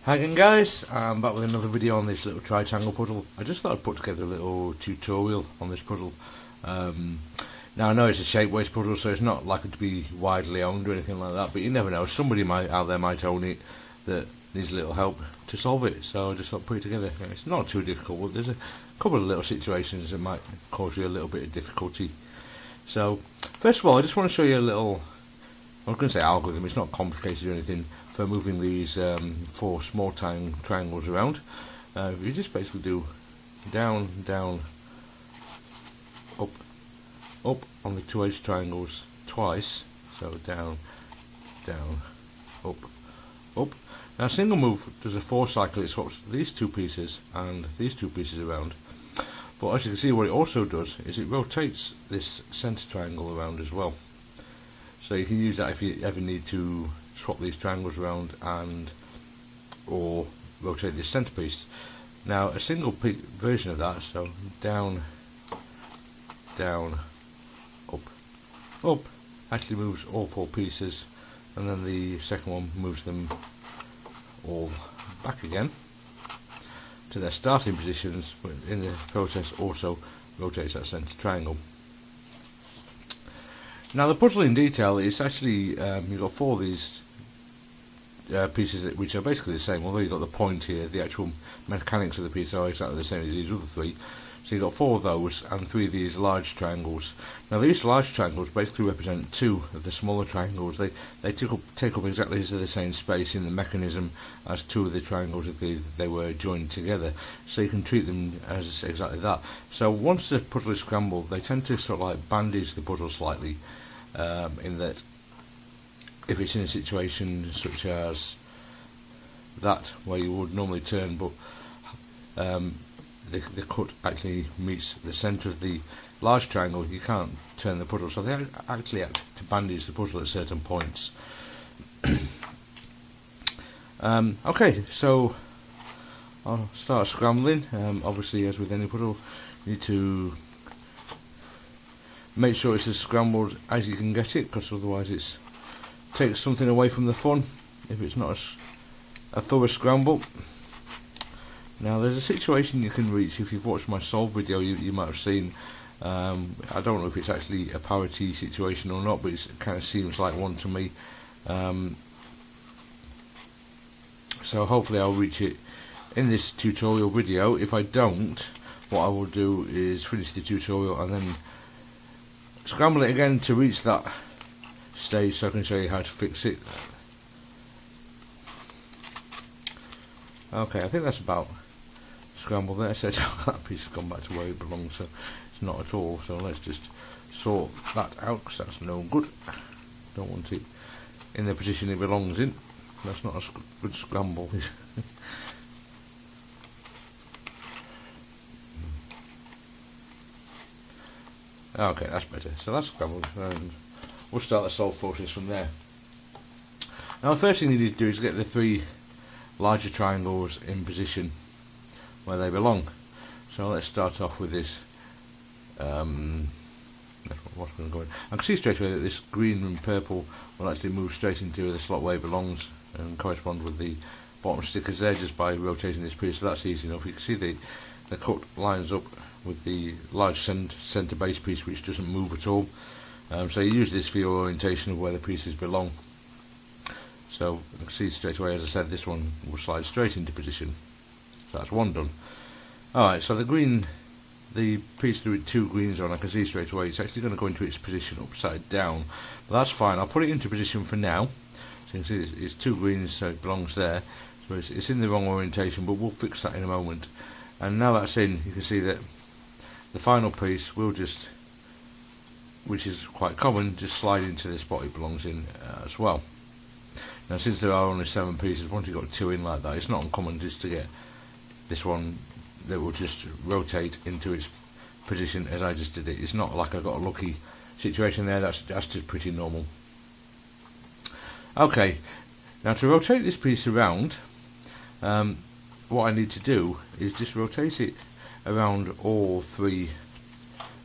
Hi again guys, I'm back with another video on this little tritangle puzzle. I just thought I'd put together a little tutorial on this puzzle. Now I know it's a shapeways puzzle, so it's not likely to be widely owned or anything like that, but you never know, somebody out there might own it that needs a little help to solve it, so I just thought I'd put it together. It's not too difficult, but there's a couple of little situations that might cause you a little bit of difficulty. So first of all, I just want to show you a little, I was going to say algorithm, it's not complicated or anything, for moving these four small triangles around. You just basically do down, down, up, up on the two edge triangles twice. So down, down, up, up. Now a single move does a 4 cycle, it swaps these two pieces and these two pieces around. But as you can see, what it also does is it rotates this centre triangle around as well. So you can use that if you ever need to swap these triangles around and or rotate this centerpiece. Now a single version of that, so down, down, up, up, actually moves all 4 pieces, and then the second one moves them all back again to their starting positions, but in the process also rotates that center triangle. Now the puzzle in detail is actually, you've got 4 of these pieces which are basically the same, although you've got the point here, the actual mechanics of the piece are exactly the same as these other 3. So you've got 4 of those and 3 of these large triangles. Now these large triangles basically represent 2 of the smaller triangles. They take up exactly the same space in the mechanism as 2 of the triangles if they were joined together. So you can treat them as exactly that. So once the puzzle is scrambled, they tend to sort of like bandage the puzzle slightly, in that if it's in a situation such as that where you would normally turn, but the cut actually meets the centre of the large triangle, you can't turn the puzzle, so they actually act to bandage the puzzle at certain points. Okay, so I'll start scrambling. Obviously, as with any puzzle, you need to make sure it's as scrambled as you can get it, because otherwise it takes something away from the fun if it's not a thorough scramble. Now there's a situation you can reach. If you've watched my solve video, you might have seen, I don't know if it's actually a parity situation or not, but it kind of seems like one to me. So hopefully I'll reach it in this tutorial video. If I don't, what I will do is finish the tutorial and then scramble it again to reach that stage so I can show you how to fix it. Okay, I think that's about scrambled there. So that piece has gone back to where it belongs, so it's not at all. So let's just sort that out, because that's no good. Don't want it in the position it belongs in. That's not a good scramble. Okay, that's better. So that's scrambled, and we'll start the solve process from there. Now the first thing you need to do is get the 3 larger triangles in position where they belong. So let's start off with this. What's going to go in? I can see straight away that this green and purple will actually move straight into the slot where it belongs and correspond with the bottom stickers there just by rotating this piece. So that's easy enough. You can see the cut lines up with the large centre base piece, which doesn't move at all. So you use this for your orientation of where the pieces belong. So you can see straight away, as I said, this one will slide straight into position. So that's one done. Alright, so the piece with 2 greens on, I can see straight away it's actually going to go into its position upside down. But that's fine, I'll put it into position for now. So you can see it's 2 greens, so it belongs there. So it's in the wrong orientation, but we'll fix that in a moment. And now that's in, you can see that the final piece will just, which is quite common, just slide into the spot it belongs in as well. Now since there are only 7 pieces, once you've got 2 in like that, it's not uncommon just to get this one that will just rotate into its position as I just did it. It's not like I got a lucky situation there, that's just pretty normal. Okay, now to rotate this piece around, what I need to do is just rotate it around all 3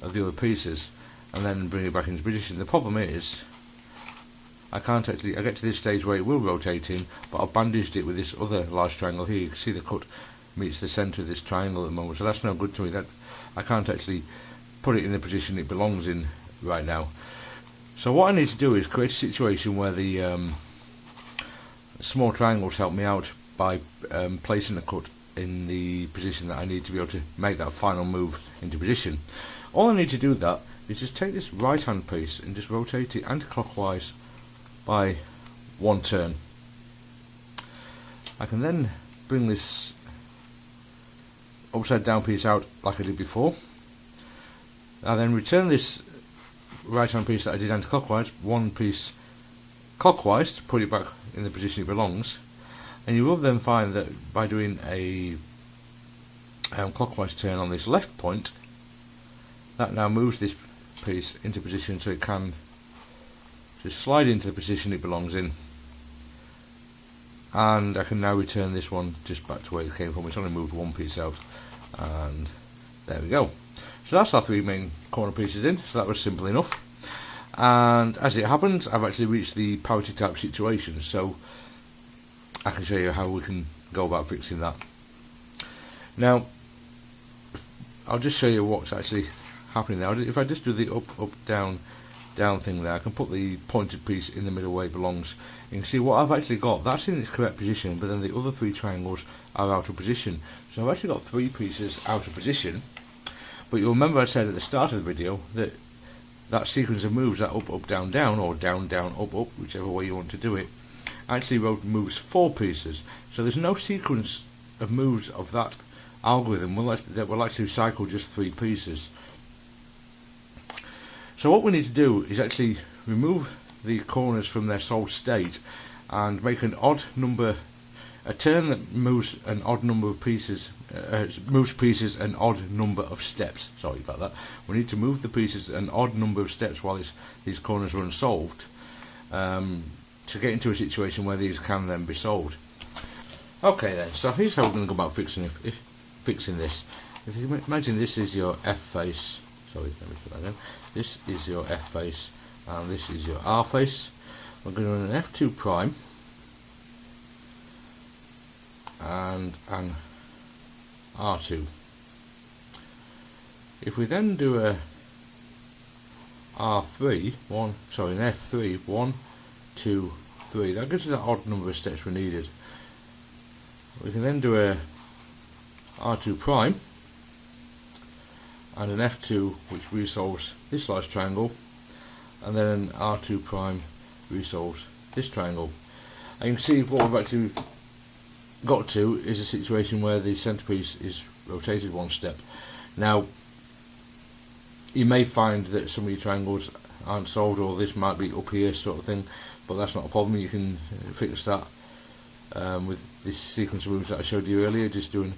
of the other pieces and then bring it back into position. The problem is I can't actually, I get to this stage where it will rotate in, but I've bandaged it with this other large triangle here. You can see the cut meets the centre of this triangle at the moment, so that's no good to me. That I can't actually put it in the position it belongs in right now. So what I need to do is create a situation where the small triangles help me out by placing the cut in the position that I need to be able to make that final move into position. All I need to do that is just take this right hand piece and just rotate it anti-clockwise by one turn. I can then bring this upside down piece out like I did before. I then return this right hand piece that I did anti-clockwise, one piece clockwise to put it back in the position it belongs, and you will then find that by doing a clockwise turn on this left point, that now moves this piece into position so it can just slide into the position it belongs in, and I can now return this one just back to where it came from. It's only moved one piece out, and there we go. So that's our three main corner pieces in, so that was simple enough. And as it happens, I've actually reached the parity type situation, so I can show you how we can go about fixing that. Now, I'll just show you what's actually happening now. If I just do the up, up, down, down thing there, I can put the pointed piece in the middle where it belongs. You can see what I've actually got. That's in its correct position, but then the other three triangles are out of position. So I've actually got three pieces out of position. But you'll remember I said at the start of the video that that sequence of moves, that up, up, down, down, or down, down, up, up, whichever way you want to do it, actually moves four pieces. So there's no sequence of moves of that algorithm that will actually cycle just three pieces. So what we need to do is actually remove the corners from their solid state and make an odd number, a turn that moves an odd number of pieces, moves pieces an odd number of steps. Sorry about that. We need to move the pieces an odd number of steps while these corners are unsolved, to get into a situation where these can then be solved. Okay then, so here's how we're going to go about fixing this. If you imagine this is your F face, sorry, let me put that in. This is your F face and this is your R face. We're going to run an F2 prime and an R2. If we then do a R3, an F3, 1, 2, 3, that gives us that odd number of steps we needed. We can then do a R2 prime and an F2 which resolves this large triangle, and then an R2 prime resolves this triangle. And you can see what we've actually got to is a situation where the centerpiece is rotated one step. Now you may find that some of your triangles aren't solved, or this might be up here sort of thing, but that's not a problem. You can fix that with this sequence of moves that I showed you earlier. Just doing,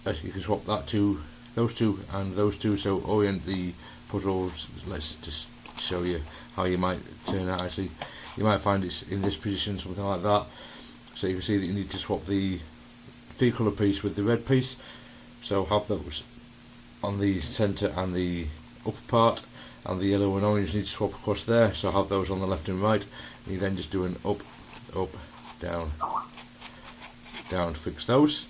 you can swap that to those two and those two, so orient the puzzles. Let's just show you how you might turn out. Actually, you might find it's in this position, something like that. So you can see that you need to swap the three colour piece with the red piece, so have those on the centre and the upper part, and the yellow and orange need to swap across there, so have those on the left and right. And you then just do an up, up, down, down to fix those.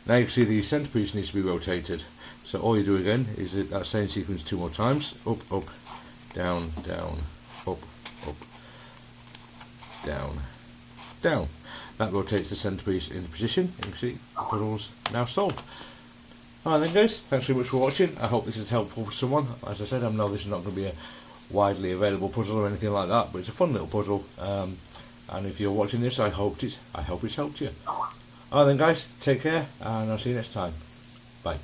Now you can see the centerpiece needs to be rotated, so all you do again is that same sequence two more times: up, up, down, down, up, up, down, down. That rotates the centerpiece into position. You can see the puzzle's now solved. Alright then guys, thanks very much for watching. I hope this is helpful for someone. As I said, I know this is not going to be a widely available puzzle or anything like that, but it's a fun little puzzle. And if you're watching this, I hope it's helped you. Alright then guys, take care, and I'll see you next time. Bye.